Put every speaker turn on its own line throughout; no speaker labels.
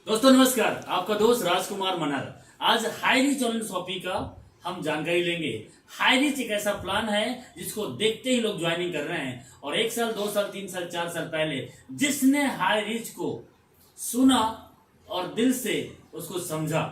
दोस्तों नमस्कार, आपका दोस्त राजकुमार मनहर। आज हाई रीच ऑनलाइन शॉपिंग का हम जानकारी लेंगे। हाई रीच एक ऐसा प्लान है जिसको देखते ही लोग ज्वाइनिंग कर रहे हैं और 1 साल 2 साल 3 साल 4 साल पहले जिसने हाई रीच को सुना और दिल से उसको समझा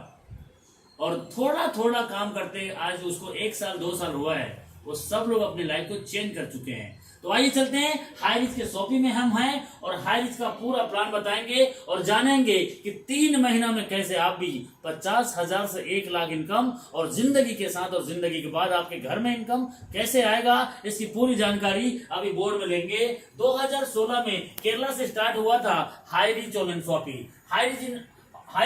और थोड़ा थोड़ा काम करते आज उसको 1 साल 2 साल हुआ है, वो सब लोग अपनी लाइफ को चेंज कर चुके हैं। तो आइए चलते हैं हाई रिच के शॉपिंग में हम हैं और हाई रिच का पूरा प्लान बताएंगे और जानेंगे कि 3 महीना में कैसे आप भी 50,000 से 1 लाख इनकम और जिंदगी के साथ और जिंदगी के बाद आपके घर में इनकम कैसे आएगा, इसकी पूरी जानकारी अभी बोर्ड में लेंगे। 2016 में केरला से स्टार्ट हुआ था high rich online shopping. High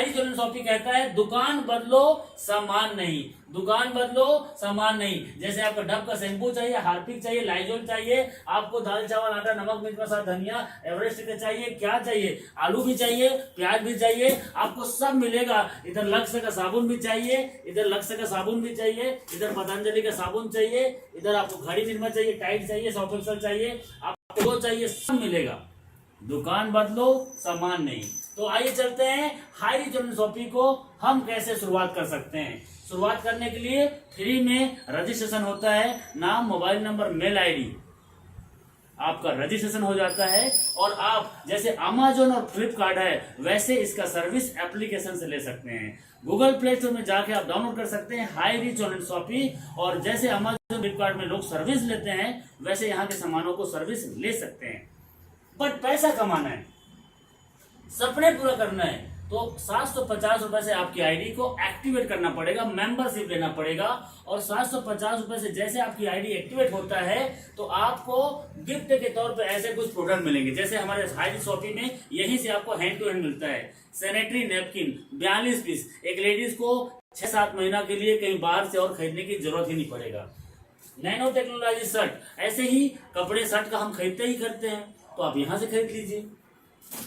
rich online shopping कहता है दुकान बदलो सामान नहीं, दुकान बदलो सामान नहीं। जैसे आपको डब का शैम्पू चाहिए, हार्पिक चाहिए, लाइजोल चाहिए, आपको दाल चावल आटा नमक मिर्च मसाला धनिया एवरेस्ट का चाहिए, क्या चाहिए, आलू भी चाहिए, प्याज भी चाहिए, आपको सब मिलेगा। इधर लक्स का साबुन भी चाहिए, इधर लक्स का साबुन भी चाहिए, इधर पतंजलि का साबुन चाहिए, इधर आपको घड़ी निर्मा चाहिए, टाइट चाहिए, सर्फ एक्सेल चाहिए, आपको वो चाहिए, सब मिलेगा। दुकान बदलो सामान नहीं। तो आइए चलते हैं हाई रिच ऑनलाइन शॉपिंग को हम कैसे शुरुआत कर सकते हैं। शुरुआत करने के लिए फ्री में रजिस्ट्रेशन होता है, नाम, मोबाइल नंबर, मेल आईडी, आपका रजिस्ट्रेशन हो जाता है और आप जैसे अमेजोन और फ्लिपकार्ट है वैसे इसका सर्विस एप्लीकेशन से ले सकते हैं। गूगल प्ले स्टोर में जाके आप डाउनलोड कर सकते हैं हाई रिच ऑनलाइन शॉपिंग और जैसे अमेजोन फ्लिपकार्ट में लोग सर्विस लेते हैं वैसे यहाँ के सामानों को सर्विस ले सकते हैं। बट पैसा कमाना है, सपने पूरा करना है तो 750 रुपए से आपकी आईडी को एक्टिवेट करना पड़ेगा, मेंबरशिप लेना पड़ेगा और 750 रुपए से जैसे आपकी आईडी एक्टिवेट होता है तो आपको गिफ्ट के तौर पे ऐसे कुछ प्रोडक्ट मिलेंगे। जैसे हमारे हाई रिच शॉपिंग में यहीं से आपको हैंड टू हैंड मिलता है सैनिटरी नैपकिन 42 पीस। एक लेडीज को 6-7 महीना के लिए कहीं बाहर से और खरीदने की जरूरत ही नहीं पड़ेगा। नैनो टेक्नोलॉजी शर्ट, ऐसे ही कपड़े शर्ट का हम खरीदते ही करते हैं तो आप यहां से खरीद लीजिए।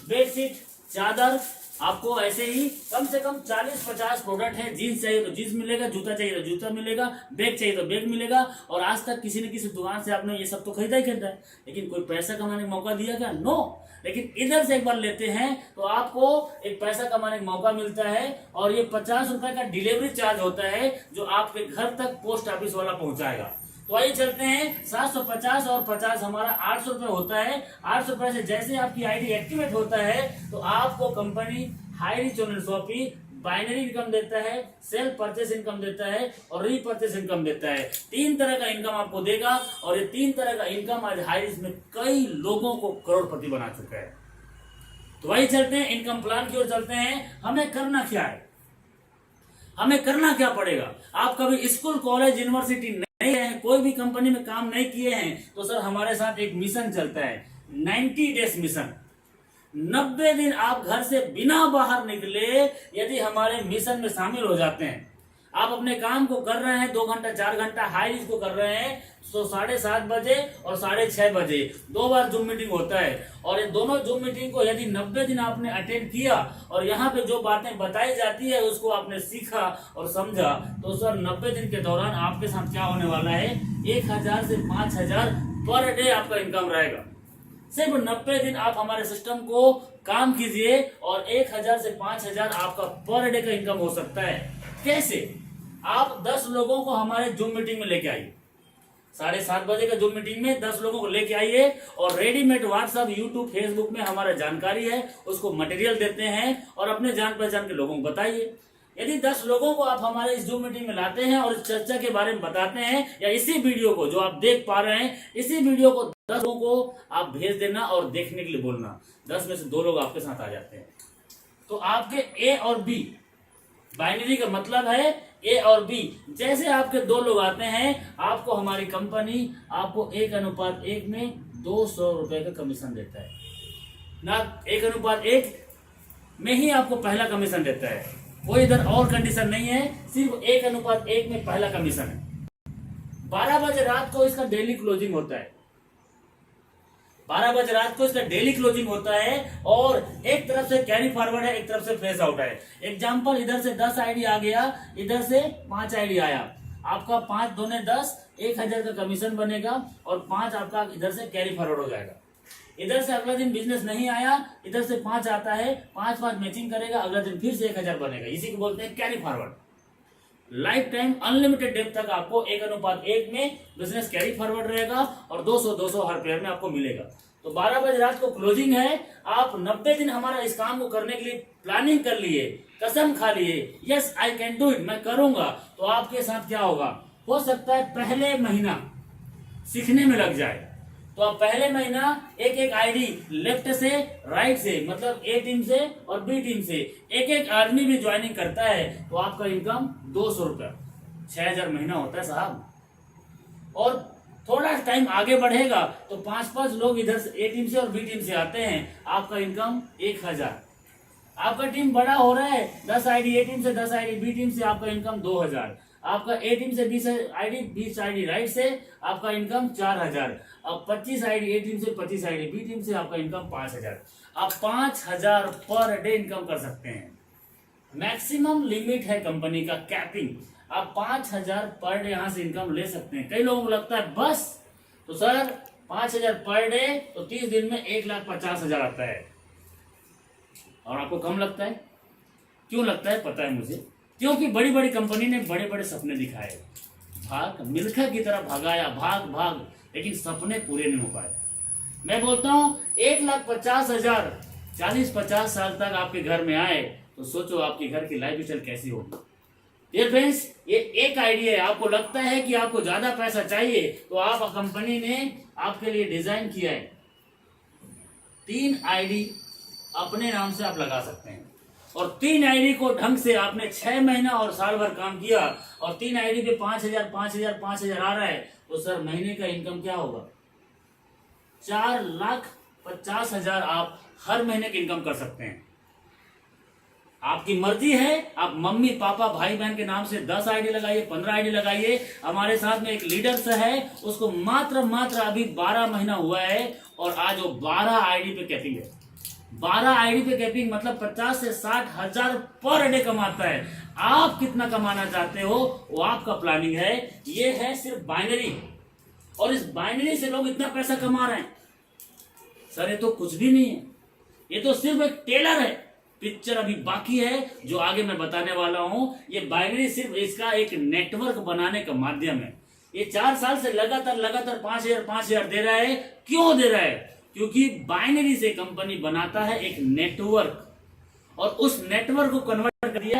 बेडशीट, चादर, आपको ऐसे ही कम से कम 40-50 प्रोडक्ट है। जीन्स चाहिए तो जीन्स मिलेगा, जूता चाहिए तो जूता मिलेगा, बैग चाहिए तो बैग मिलेगा। और आज तक किसी न किसी दुकान से आपने ये सब तो खरीदा ही खरीदा है, लेकिन कोई पैसा कमाने का मौका दिया क्या? नो। लेकिन इधर से एक बार लेते हैं तो आपको एक पैसा कमाने का मौका मिलता है और ये 50 रुपए का डिलीवरी चार्ज होता है जो आपके घर तक पोस्ट ऑफिस वाला पहुंचाएगा। तो आइए चलते हैं 750 और 50 हमारा 800 रुपए होता है। 800 रुपए से जैसे आपकी आईडी एक्टिवेट होता है तो आपको company high rich online shopping binary income देता है, सेल्फ परचेस इनकम देता है और रीपरचेस इनकम देता है। 3 तरह का इनकम आपको देगा और ये 3 तरह का इनकम आज हाई रिच में कई लोगों को करोड़पति बना चुका है। तो आइए चलते हैं इनकम प्लान की ओर चलते हैं। हमें करना क्या है, हमें करना क्या पड़ेगा। आप कभी स्कूल कॉलेज यूनिवर्सिटी नहीं गए हैं, कोई भी कंपनी में काम नहीं किए हैं तो सर हमारे साथ एक मिशन चलता है 90 डेज मिशन। 90 दिन आप घर से बिना बाहर निकले यदि हमारे मिशन में शामिल हो जाते हैं, आप अपने काम को कर रहे हैं 2 घंटा 4 घंटा हाई रिच को कर रहे हैं तो 7:30 बजे और 6:30 बजे 2 बार जूम मीटिंग होता है और ये दोनों जूम मीटिंग को यदि 90 दिन आपने अटेंड किया और यहाँ पे जो बातें बताई जाती है उसको आपने सीखा और समझा तो सर 90 दिन के दौरान आपके साथ क्या होने वाला है, 1000 से 5000 पर डे आपका इनकम रहेगा। सिर्फ 90 दिन आप हमारे सिस्टम को काम कीजिए और 1000 से 5000 आपका पर डे का इनकम हो सकता है। कैसे? आप 10 लोगों को हमारे जूम मीटिंग में लेके आइए, 7:30 बजे का जूम मीटिंग में 10 लोगों को लेके आइए और रेडीमेड व्हाट्सएप, यूट्यूब, फेसबुक में हमारा जानकारी है उसको मटेरियल देते हैं और अपने जान पहचान के लोगों को बताइए। यदि 10 लोगों को आप हमारे इस जूम मीटिंग में लाते हैं और इस चर्चा के बारे में बताते हैं या इसी वीडियो को जो आप देख पा रहे हैं इसी वीडियो को 10 लोगों को आप भेज देना और देखने के लिए बोलना, 10 में से 2 लोग आपके साथ आ जाते हैं तो आपके ए और बी, बाइनरी का मतलब है ए और बी, जैसे आपके 2 लोग आते हैं आपको हमारी कंपनी आपको 1:1 में 200 रुपए का कमीशन देता है ना। 1:1 में ही आपको पहला कमीशन देता है, कोई इधर और कंडीशन नहीं है, सिर्फ 1:1 में पहला कमीशन है। 12 बजे रात को इसका डेली क्लोजिंग होता है, 12 बजे रात को इसका डेली क्लोजिंग होता है और एक तरफ से कैरी फॉरवर्ड है, एक तरफ से फ्रेश आउट है। एग्जांपल, इधर से 10 आईडी आ गया, इधर से 5 आईडी आया, आपका 5 दूने 10, 1000 का कमीशन बनेगा और 5 आपका इधर से कैरी फॉरवर्ड हो जाएगा। इधर से अगला दिन बिजनेस नहीं आया, इधर से 5 आता है, 5 मैचिंग करेगा, अगला दिन फिर से 1000 बनेगा। इसी को बोलते हैं carry forward. Lifetime unlimited डेप तक आपको 1:1 में बिजनेस कैरी फॉरवर्ड रहेगा और 200 हर पेयर में आपको मिलेगा। तो 12 बजे रात को क्लोजिंग है। आप 90 दिन हमारा इस काम को करने के लिए प्लानिंग कर लिए, कसम खा लिए, yes I can do it, मैं करूंगा। तो आपके साथ क्या होगा, हो सकता है पहले महीना सीखने में लग जाए। तो आप पहले महीना एक आईडी लेफ्ट से राइट से, मतलब ए टीम से और बी टीम से एक आदमी भी ज्वाइनिंग करता है तो आपका इनकम 200 रुपया, 6000 महीना होता है साहब। और थोड़ा टाइम आगे बढ़ेगा तो 5 लोग इधर से ए टीम से और बी टीम से आते हैं, आपका इनकम 1000। आपका टीम बड़ा हो रहा है, 10 आईडी ए टीम से, 10 आईडी बी टीम से, आपका इनकम 2000। आपका ए टीम से 20 आईडी राइट से, आपका इनकम 4000। अब 25 आईडी ए टीम से, 25 आईडी बी टीम से, आपका इनकम 5000। आप 5000 पर डे इनकम कर सकते हैं। मैक्सिमम लिमिट है कंपनी का कैपिंग, आप 5000 पर डे यहां से इनकम ले सकते हैं। कई लोगों को लगता है बस, तो सर 5000 पर डे तो 30 दिन में 1,50,000 आता है। और आपको कम लगता है, क्यों लगता है पता है मुझे, क्योंकि बड़ी बड़ी कंपनी ने बड़े बड़े सपने दिखाए, भाग मिल्खा की तरह भगाया, भाग, लेकिन सपने पूरे नहीं हो पाए। मैं बोलता हूं 1,50,000 40-50 साल तक आपके घर में आए तो सोचो आपके घर की लाइफ स्टाइल कैसी होगी। ये फ्रेंड्स, ये एक आइडिया है। आपको लगता है कि आपको ज्यादा पैसा चाहिए तो आप कंपनी ने आपके लिए डिजाइन किया है, 3 आईडी अपने नाम से आप लगा सकते हैं। और 3 आईडी को ढंग से आपने 6 महीना और साल भर काम किया और 3 आईडी पे 5,000 आ रहा है तो सर महीने का इनकम क्या होगा, 4,50,000 आप हर महीने की इनकम कर सकते हैं। आपकी मर्जी है, आप मम्मी पापा भाई बहन के नाम से 10 आईडी लगाइए, 15 आईडी लगाइए। हमारे साथ में एक लीडर से है, उसको मात्र अभी 12 महीना हुआ है और आज वो 12 आईडी पे कैपिंग है। 12 आईडी पे कैपिंग मतलब 50 से 60,000 पर डे कमाता है। आप कितना कमाना चाहते हो वो आपका प्लानिंग है। ये है सिर्फ बाइनरी, और इस बाइनरी से लोग इतना पैसा कमा रहे हैं। सर ये तो कुछ भी नहीं है, ये तो सिर्फ एक टेलर है। पिक्चर अभी बाकी है जो आगे मैं बताने वाला हूं। ये बाइनरी सिर्फ इसका एक नेटवर्क बनाने का माध्यम है। ये 4 साल से लगातार 5,000 दे रहा है। क्यों दे रहा है, क्योंकि बाइनरी से कंपनी बनाता है एक नेटवर्क, और उस नेटवर्क को कन्वर्ट कर दिया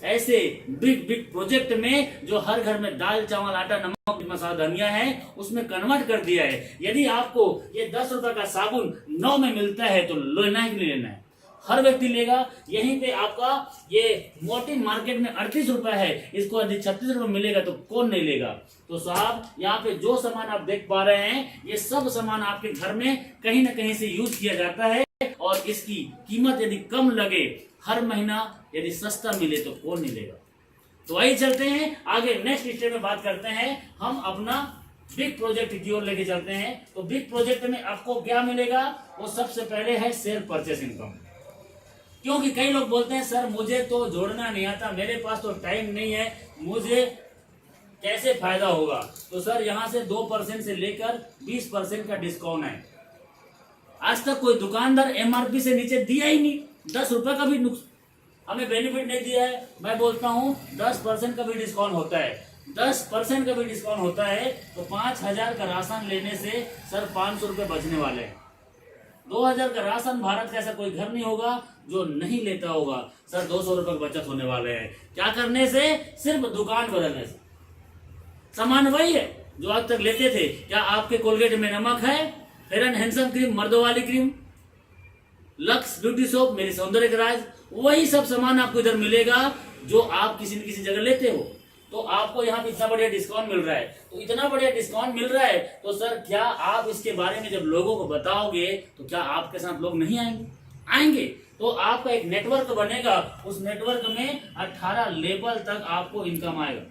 ऐसे बिग प्रोजेक्ट में, जो हर घर में दाल चावल आटा नमक मसाला धनिया है उसमें कन्वर्ट कर दिया है। यदि आपको ये 10 रुपए का साबुन 9 में मिलता है तो लेना ही नहीं लेना है, हर व्यक्ति लेगा। यहीं पे आपका ये मोटी मार्केट में 38 रुपए है, इसको यदि 36 रुपए मिलेगा तो कौन नहीं लेगा। तो साहब यहाँ पे जो सामान आप देख पा रहे हैं ये सब सामान आपके घर में कहीं ना कहीं से यूज किया जाता है, और इसकी कीमत यदि कम लगे, हर महीना यदि सस्ता मिले तो कौन नहीं लेगा। तो वही चलते हैं आगे, नेक्स्ट स्टेप में बात करते हैं। हम अपना बिग प्रोजेक्ट की ओर लेके चलते हैं। तो बिग प्रोजेक्ट में आपको क्या मिलेगा, वो सबसे पहले है सेल परचेस इनकम। क्योंकि कई लोग बोलते हैं सर मुझे तो जोड़ना नहीं आता, मेरे पास तो टाइम नहीं है, मुझे कैसे फायदा होगा। तो सर यहाँ से 2% से लेकर 20% का डिस्काउंट है। आज तक कोई दुकानदार एमआरपी से नीचे दिया ही नहीं, 10 रुपए का भी हमें बेनिफिट नहीं दिया है। मैं बोलता हूँ 10% का भी डिस्काउंट होता है, 10% का भी डिस्काउंट होता है। तो 5,000 का राशन लेने से सर 500 रुपए बचने वाले हैं। 2,000 का राशन, भारत का ऐसा कोई घर नहीं होगा जो नहीं लेता होगा। सर 200 रुपए की बचत होने वाले हैं। क्या करने से, सिर्फ दुकान बदलने से। सामान वही है जो आज तक लेते थे। क्या आपके कोलगेट में नमक है, फेयर एंड हैंडसम क्रीम, मर्दों वाली क्रीम, लक्स ब्यूटी सोप, मेरी सौंदर्य का राज, वही सब सामान आपको इधर मिलेगा जो आप किसी न किसी जगह लेते हो। तो आपको यहाँ पे इतना बढ़िया डिस्काउंट मिल रहा है। तो इतना बढ़िया डिस्काउंट मिल रहा है तो सर क्या आप इसके बारे में जब लोगों को बताओगे तो क्या आपके साथ लोग नहीं आएंगे। तो आपका एक नेटवर्क बनेगा, उस नेटवर्क में 18 लेवल तक आपको इनकम आएगा।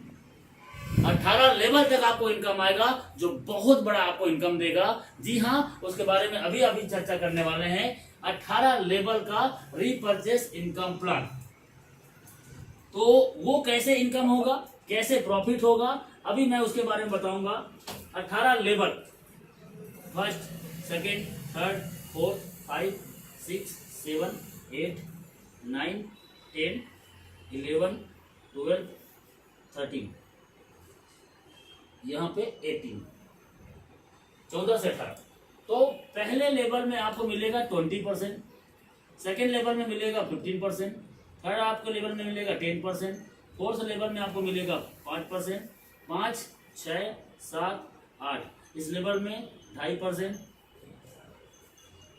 18 लेवल तक आपको इनकम आएगा, जो बहुत बड़ा आपको इनकम देगा। जी हाँ, उसके बारे में अभी चर्चा करने वाले हैं। 18 लेवल का रीपर्चेस इनकम प्लान। तो वो कैसे इनकम होगा, कैसे प्रॉफिट होगा, अभी मैं उसके बारे में बताऊंगा। 18 level, first, second, third, fourth, 5, 6, 7, 8, 9, 10, 11, 12, 13, यहाँ पे 18, 14 से 18। तो पहले लेवल में आपको मिलेगा 20%, सेकेंड लेवल में मिलेगा 15%, थर्ड आपको लेवल में मिलेगा 10%, फोर्थ लेवल में आपको मिलेगा 5%, 5, 6, 7, 8 इस लेवल में 2.5%,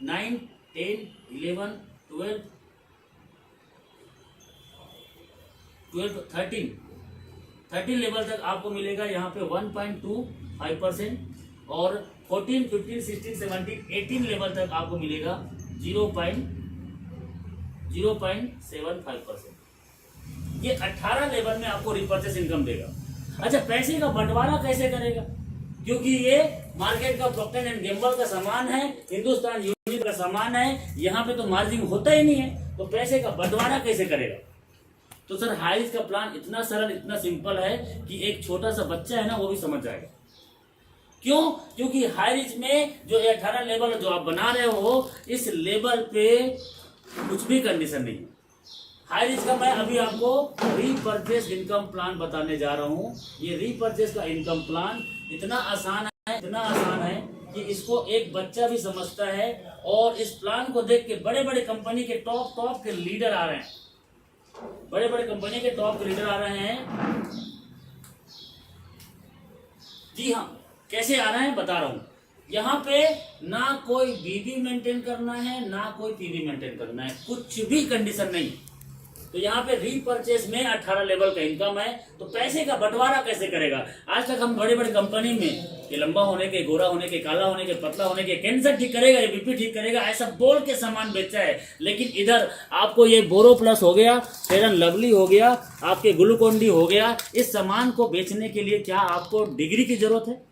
9, 10, 11, 12, 13 लेवल तक आपको मिलेगा यहाँ पे 1.25%, और 14, 15, 16, 17, 18 लेवल तक आपको मिलेगा 0.75%। ये 18 लेवल में आपको रिपर्चेस इनकम देगा। अच्छा, पैसे का बंटवारा कैसे करेगा? क्योंकि ये मार्केट का प्रॉक्टर एंड गैम्बल का सामान है, हिंदुस्तान यूनिवर्सल का सामान है, यहाँ पे तो मार्जिन होता ही नहीं है, तो पैसे का बंटवारा कैसे करेगा? तो सर हाईरिस्क का प्लान इतना सरल, इतना सिंपल है कि एक छोटा सा बच्चा है ना वो भी समझ जाएगा। क्यों? क्योंकि हाईरिस्क में जो 18 लेवल जो आप बना रहे हो, इस लेवल पे कुछ भी कंडीशन नहीं है। हाईरिस्क का मैं अभी आपको रीपर्चेस इनकम प्लान बताने जा रहा हूँ। ये रीपर्चेस का इनकम प्लान इतना आसान है कि इसको एक बच्चा भी समझता है, और इस प्लान को देख के बड़े बड़े कंपनी के टॉप के लीडर आ रहे हैं, बड़े कंपनी के टॉप लीडर आ रहे हैं। जी हाँ, कैसे आ रहे हैं बता रहा हूं। यहाँ पे ना कोई बीबी मेंटेन करना है, ना कोई पीबी मेंटेन करना है, कुछ भी कंडीशन नहीं। तो यहाँ पे रीपर्चेस में 18 लेवल का इनकम है, तो पैसे का बंटवारा कैसे करेगा? आज तक हम बड़े बड़े कंपनी में ये लंबा होने के, गोरा होने के, काला होने के, पतला होने के, कैंसर ठीक करेगा, ये बीपी ठीक करेगा, ऐसा बोल के सामान बेचा है। लेकिन इधर आपको ये बोरो प्लस हो गया, फेयर एंड लवली हो गया, आपके ग्लूकोन डी हो गया, इस सामान को बेचने के लिए क्या आपको डिग्री की जरूरत है?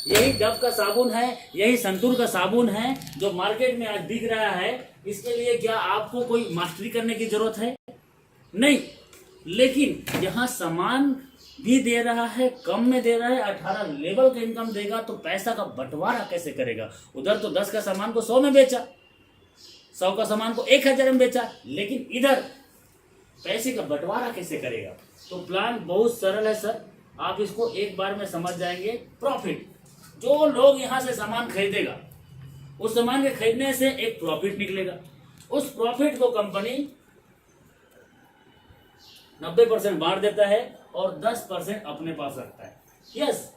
यही डव का साबुन है, यही संतूर का साबुन है जो मार्केट में आज बिक रहा है, इसके लिए क्या आपको कोई मास्टरी करने की जरूरत है? नहीं। लेकिन यहाँ सामान भी दे रहा है, कम में दे रहा है, 18 लेवल का इनकम देगा, तो पैसा का बंटवारा कैसे करेगा? उधर तो 10 का सामान को 100 में बेचा, 100 का सामान को 1000 में बेचा, लेकिन इधर पैसे का बंटवारा कैसे करेगा? तो प्लान बहुत सरल है सर, आप इसको एक बार में समझ जाएंगे। प्रॉफिट, जो लोग यहाँ से सामान खरीदेगा, उस सामान के खरीदने से एक प्रॉफिट निकलेगा, उस प्रॉफिट को कंपनी 90% बांट देता है और 10% अपने पास रखता है। यस,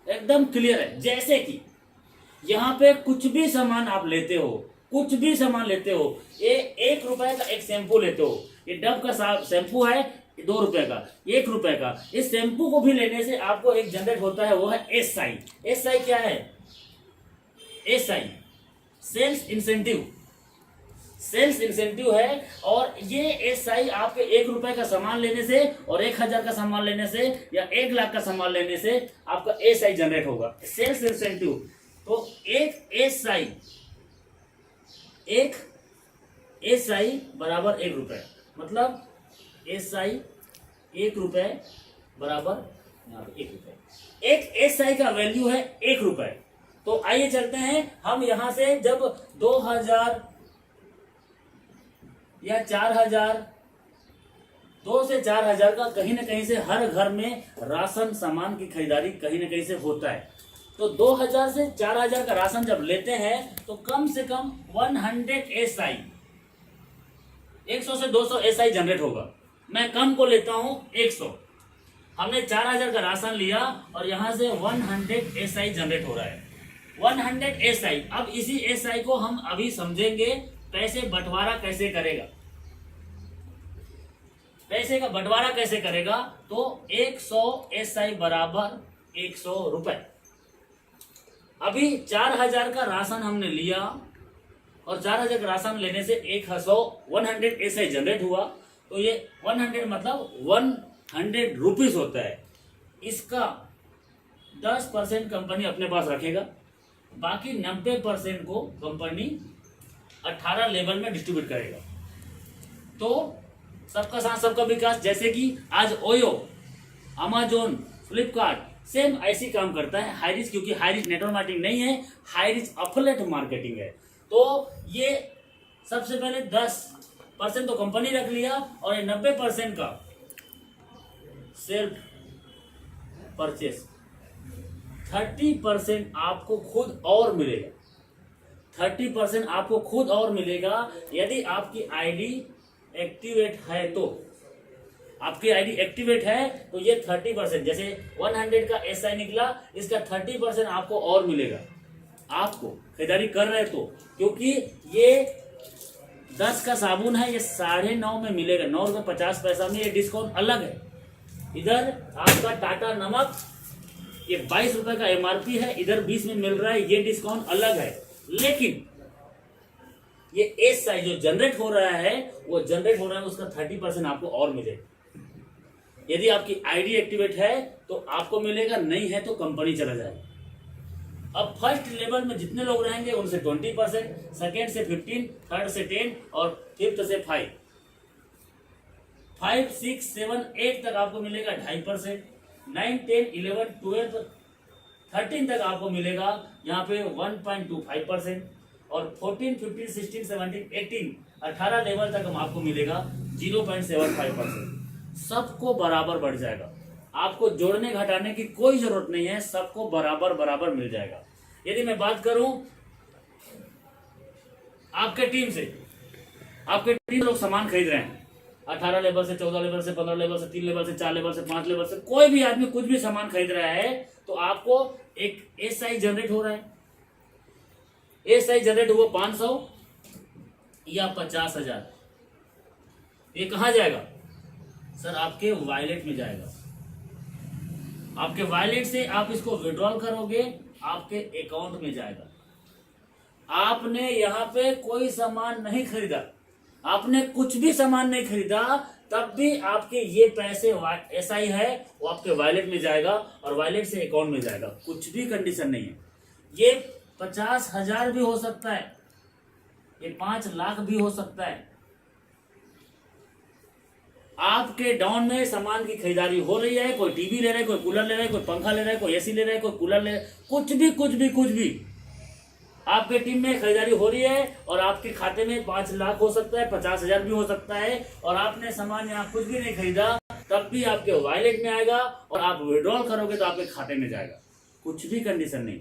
एकदम क्लियर है। जैसे कि यहाँ पे कुछ भी सामान आप लेते हो, कुछ भी सामान लेते हो, ये 1 रुपए का एक शैम्पू लेते हो, ये डव का शैम्पू है 2 रुपए का, 1 रुपए का, इस शैम्पू को भी लेने से आपको एक जनरेट होता है, वो है SI। SI क्या है? SI sales incentive, sales incentive है। और ये SI आपके 1 रुपए का सामान लेने से और 1000 का सामान लेने से या 1 लाख का सामान लेने से आपका SI जनरेट होगा, सेल्स इंसेंटिव। तो एक SI बराबर 1 रुपए, मतलब SI 1 रुपए बराबर यहाँ पे 1 रुपए। एक SI का वैल्यू है 1 रुपए। तो आइए चलते हैं हम यहाँ से, जब 2000 या 4000, 2 से 4000 का कहीं ना कहीं से हर घर में राशन सामान की खरीदारी कहीं ना कहीं से होता है। तो 2000 से 4000 का राशन जब लेते हैं तो कम से कम 100 SI, 100 से 200 SI जनरेट होगा। मैं कम को लेता हूं 100। हमने 4000 का राशन लिया और यहां से 100 SI जनरेट हो रहा है, 100 SI। अब इसी SI को हम अभी समझेंगे पैसे बंटवारा कैसे करेगा। पैसे का बंटवारा कैसे करेगा? तो 100 SI बराबर 100 रुपए। अभी 4000 का राशन हमने लिया और 4000 का राशन लेने से 100 SI जनरेट हुआ, तो ये 100 मतलब 100 रुपीज होता है। इसका 10% कंपनी अपने पास रखेगा, बाकी 90% को कंपनी 18 लेवल में डिस्ट्रीब्यूट करेगा। तो सबका साथ सबका विकास, जैसे कि आज ओयो, अमेजोन, फ्लिपकार्ट सेम ऐसी काम करता है हाईरिच, क्योंकि हाईरिच नेटवर्क मार्केटिंग नहीं है, हाईरिच अफिलिएट मार्केटिंग है। तो ये सबसे पहले 10% तो कंपनी रख लिया और ये 90% का सेल्फ परचेस, 30% आपको खुद और मिलेगा। 30% आपको खुद और मिलेगा यदि आपकी आईडी एक्टिवेट है। तो आपकी आईडी एक्टिवेट है तो ये 30%, जैसे 100 का एसआई निकला, इसका 30% आपको और मिलेगा, आपको खरीदारी कर रहे तो। क्योंकि ये 10 का साबुन है, ये 9.5 में मिलेगा, 9 रुपये 50 पैसा में, ये डिस्काउंट अलग है। इधर आपका टाटा नमक ये 22 रुपए का एमआरपी है, इधर 20 में मिल रहा है, ये डिस्काउंट अलग है। लेकिन ये एसआई जो जनरेट हो रहा है, वो जनरेट हो रहा है, उसका 30% आपको और मिलेगा। यदि आपकी आईडी एक्टिवेट है तो आपको मिलेगा, नहीं है तो कंपनी चला जाएगा। अब फर्स्ट लेवल में जितने लोग रहेंगे उनसे 20%, सेकेंड से 15, थर्ड से 10 और फिफ्थ से 5, 6, 7, 8 तक आपको मिलेगा 2.5%, 9, 10, 11, 12, 13 तक आपको मिलेगा यहाँ पे 1.25%, और 14, 15, 16, 17, 18, 18 लेवल तक हम आपको मिलेगा 0.75%। सबको बराबर बढ़ जाएगा, आपको जोड़ने घटाने की कोई जरूरत नहीं है, सबको बराबर बराबर मिल जाएगा। यदि मैं बात करूं आपके टीम से, आपके टीम लोग सामान खरीद रहे हैं 18 लेवल से, 14 लेवल से, 15 लेवल से, 3 लेवल से, 4 लेवल से, 5 लेवल से, कोई भी आदमी कुछ भी सामान खरीद रहा है तो आपको एक एसआई जनरेट हो रहा है। एसआई जनरेट हुआ 500 या 50,000, ये कहां जाएगा सर? आपके वॉलेट में जाएगा। आपके वॉलेट से आप इसको विड्रॉल करोगे, आपके अकाउंट में जाएगा। आपने यहाँ पे कोई सामान नहीं खरीदा, आपने कुछ भी सामान नहीं खरीदा, तब भी आपके ये पैसे एसआई है वो आपके वॉलेट में जाएगा और वॉलेट से अकाउंट में जाएगा। कुछ भी कंडीशन नहीं है। ये 50,000 भी हो सकता है, ये 5 लाख भी हो सकता है। आपके डाउन में सामान की खरीदारी हो रही है, कोई टीवी ले रहा है, कोई कूलर ले रहा है, कोई पंखा ले रहा है, कोई एसी ले रहा है, कोई कूलर ले रहा है, कुछ भी आपके टीम में खरीदारी हो रही है और आपके खाते में 5 लाख हो सकता है, 50,000 भी हो सकता है, और आपने सामान यहाँ कुछ भी नहीं खरीदा, तब भी आपके वॉलेट में आएगा और आप विड्रॉल करोगे तो आपके खाते में जाएगा। कुछ भी कंडीशन नहीं,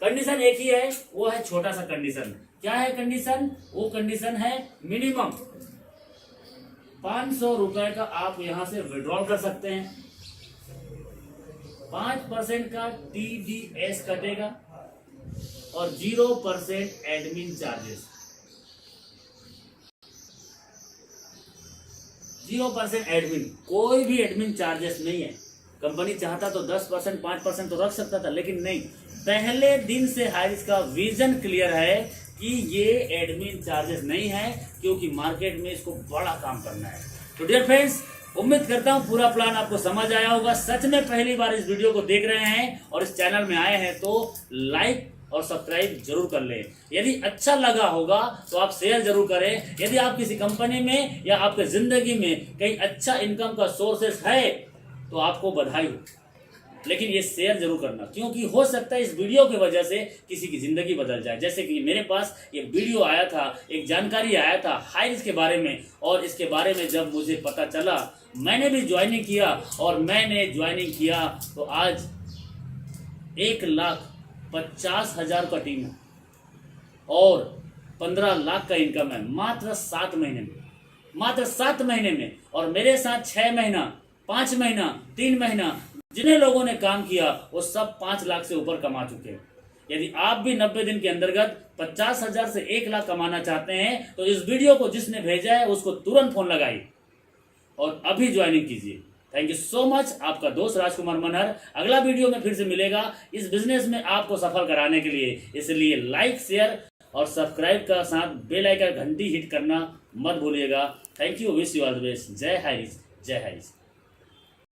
कंडीशन एक ही है, वो है छोटा सा कंडीशन। क्या है कंडीशन? वो कंडीशन है मिनिमम 500 रुपए का आप यहां से विड्रॉल कर सकते हैं। 5% का टीडीएस कटेगा और 0% एडमिन चार्जेस। 0% एडमिन, कोई भी एडमिन चार्जेस नहीं है। कंपनी चाहता तो 10%, 5% तो रख सकता था, लेकिन नहीं। पहले दिन से हाईरिच का विजन क्लियर है कि ये एडमिन चार्जेस नहीं है, क्योंकि मार्केट में इसको बड़ा काम करना है। तो डियर फ्रेंड्स, उम्मीद करता हूं पूरा प्लान आपको समझ आया होगा। सच में पहली बार इस वीडियो को देख रहे हैं और इस चैनल में आए हैं तो लाइक और सब्सक्राइब जरूर कर लें। यदि अच्छा लगा होगा तो आप शेयर जरूर करें। यदि आप किसी कंपनी में या आपके जिंदगी में कहीं अच्छा इनकम का सोर्सेस है तो आपको बधाई हो, लेकिन ये शेयर जरूर करना, क्योंकि हो सकता है इस वीडियो की वजह से किसी की जिंदगी बदल जाए। जैसे कि मेरे पास ये वीडियो आया था, एक जानकारी आया था हाईरिच के बारे में, और इसके बारे में जब मुझे पता चला मैंने भी ज्वाइनिंग किया, और मैंने ज्वाइनिंग किया तो आज 1,50,000 का टीम है और 15 लाख का इनकम है मात्र 7 महीने में, मात्र 7 महीने में। और मेरे साथ 6 महीना, 5 महीना, 3 महीना जिन्हें लोगों ने काम किया वो सब 5 लाख से ऊपर कमा चुके हैं। यदि आप भी 90 दिन के अंतर्गत 50,000 से 1 लाख कमाना चाहते हैं तो इस वीडियो को जिसने भेजा है उसको तुरंत फोन लगाइए और अभी ज्वाइनिंग कीजिए। Thank you so much. आपका दोस्त राजकुमार मनहर अगला वीडियो में फिर से मिलेगा इस बिजनेस में आपको सफल कराने के लिए। इसलिए लाइक, शेयर और सब्सक्राइब का साथ बेल आइकन घंटी हिट करना मत भूलिएगा। Thank you, wish you all the best. जय हाईरिच, जय हाईरिच।